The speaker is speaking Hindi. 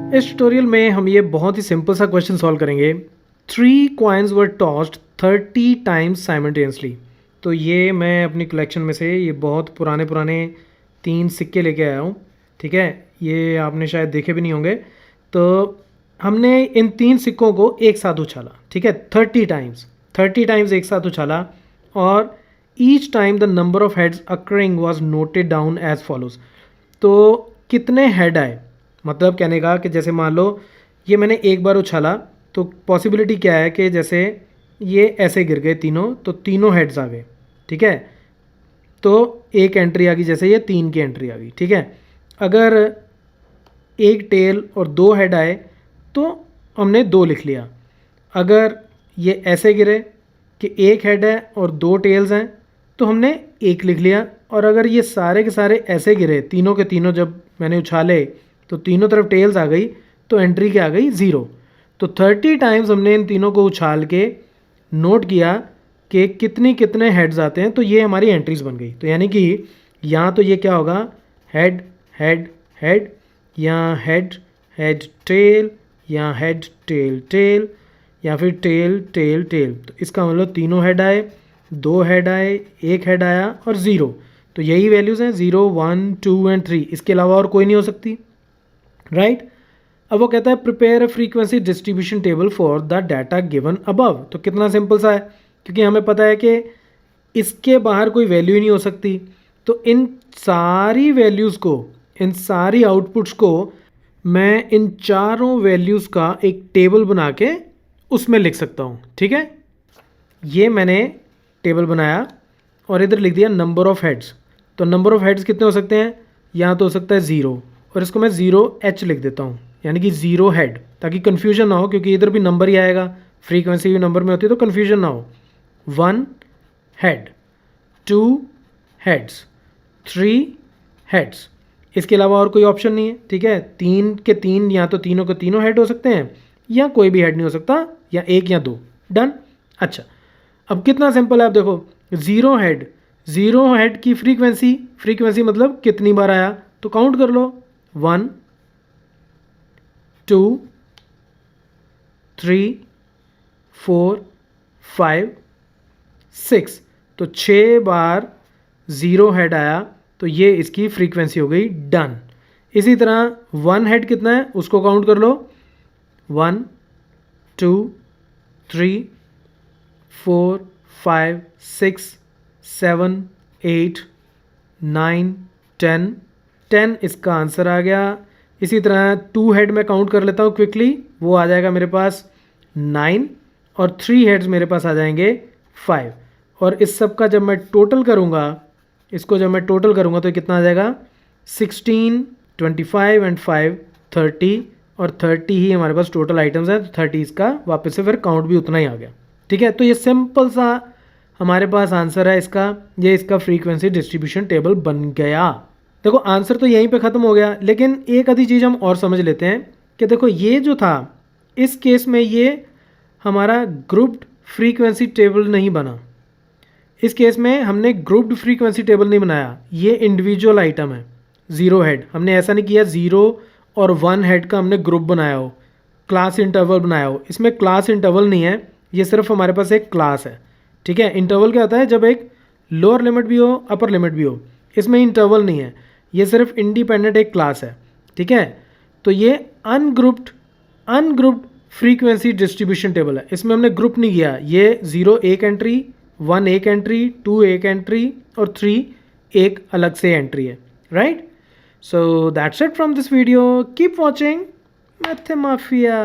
इस ट्यूटोरियल में हम ये बहुत ही सिंपल सा क्वेश्चन सॉल्व करेंगे। 3 कॉइन्स वर टॉस्ड 30 टाइम्स साइमल्टेनियसली। तो ये मैं अपनी कलेक्शन में से ये बहुत पुराने 3 सिक्के लेके आया हूँ। ठीक है, ये आपने शायद देखे भी नहीं होंगे। तो हमने इन 3 सिक्कों को एक साथ उछाला। ठीक है, 30 टाइम्स एक साथ उछाला और each time the number of heads occurring was noted down as follows. तो कितने हेड आए, मतलब कहने का कि जैसे मान लो ये मैंने एक बार उछाला तो पॉसिबिलिटी क्या है कि जैसे ये ऐसे गिर गए तीनों, तो तीनों हेड्स आ गए। ठीक है, तो एक एंट्री आ गई, जैसे ये 3 की एंट्री आ गई। ठीक है, अगर एक टेल और 2 हेड आए तो हमने 2 लिख लिया। अगर ये ऐसे गिरे कि एक हेड है और 2 टेल्स हैं तो हमने 1 लिख लिया। और अगर ये सारे के सारे ऐसे गिरे, तीनों के तीनों जब मैंने उछाले तो तीनों तरफ टेल्स आ गई, तो एंट्री क्या आ गई, 0। तो 30 टाइम्स हमने इन तीनों को उछाल के नोट किया कि कितने हेड्स आते हैं, तो ये हमारी एंट्रीज बन गई। तो यानी कि यहाँ तो ये क्या होगा, हेड हेड हेड, यहाँ हेड हेड टेल, यहाँ हेड टेल टेल, या फिर टेल टेल टेल। तो इसका मतलब तीनों हेड आए, 2 हेड आए, 1 हेड आया और 0। तो यही वैल्यूज़ हैं 0 1 2 एंड 3, इसके अलावा और कोई नहीं हो सकती, राइट। अब वो कहता है prepare a frequency distribution table for the data given above. तो कितना सिंपल सा है, क्योंकि हमें पता है कि इसके बाहर कोई वैल्यू ही नहीं हो सकती। तो इन सारी वैल्यूज़ को, इन सारी आउटपुट्स को मैं इन चारों वैल्यूज़ का एक टेबल बना के उसमें लिख सकता हूँ। ठीक है, ये मैंने टेबल बनाया और इधर लिख दिया नंबर ऑफ हेड्स। तो नंबर ऑफ हेड्स कितने हो सकते हैं, यहाँ तो हो सकता है 0, और इसको मैं 0H लिख देता हूँ, यानी कि 0 हेड, ताकि कन्फ्यूजन ना हो, क्योंकि इधर भी नंबर ही आएगा, फ्रीक्वेंसी भी नंबर में होती है, तो कन्फ्यूजन ना हो। 1 हेड, 2 हेड्स, 3 हेड्स, इसके अलावा और कोई ऑप्शन नहीं है। ठीक है, 3 के 3, या तो तीनों के तीनों हेड हो सकते हैं या कोई भी हेड नहीं हो सकता, या 1 या 2। डन। अच्छा, अब कितना सिंपल है, आप देखो 0 हेड की फ्रीक्वेंसी मतलब कितनी बार आया, तो काउंट कर लो, 1 2 3 4 5 6। तो 6 बार 0 हेड आया, तो ये इसकी फ्रीक्वेंसी हो गई। डन। इसी तरह 1 हेड कितना है उसको काउंट कर लो, 1 2 3 4 5 6 7 8 9 10 इसका आंसर आ गया। इसी तरह 2 हेड में काउंट कर लेता हूँ क्विकली, वो आ जाएगा मेरे पास 9, और 3 हेड्स मेरे पास आ जाएंगे 5। और इस सब का जब मैं टोटल करूँगा, इसको जब मैं टोटल करूँगा तो कितना आ जाएगा, 16 25 एंड 5 30, और 30 ही हमारे पास टोटल आइटम्स हैं, तो 30 इसका वापस से फिर काउंट भी उतना ही आ गया। ठीक है, तो ये सिंपल सा हमारे पास आंसर है इसका, ये इसका फ्रीक्वेंसी डिस्ट्रीब्यूशन टेबल बन गया। देखो आंसर तो यहीं पे ख़त्म हो गया, लेकिन एक आधी चीज़ हम और समझ लेते हैं कि देखो ये जो था, इस केस में ये हमारा ग्रुप्ड फ्रीक्वेंसी टेबल नहीं बना। इस केस में हमने ग्रुप्ड फ्रीक्वेंसी टेबल नहीं बनाया, ये इंडिविजुअल आइटम है। 0 हेड, हमने ऐसा नहीं किया 0 और 1 हेड का हमने ग्रुप बनाया हो, क्लास इंटरवल बनाया हो। इसमें क्लास इंटरवल नहीं है, ये सिर्फ हमारे पास एक क्लास है। ठीक है, इंटरवल क्या होता है, जब एक लोअर लिमिट भी हो अपर लिमिट भी हो। इसमें इंटरवल नहीं है, ये सिर्फ इंडिपेंडेंट एक क्लास है। ठीक है, तो ये अनग्रुप्ड फ्रीक्वेंसी डिस्ट्रीब्यूशन टेबल है, इसमें हमने ग्रुप नहीं किया। ये 0 एक एंट्री, 1 एक एंट्री, 2 एक एंट्री और 3 एक अलग से एंट्री है, right. So that's it from this video, keep watching मैथमाफिया।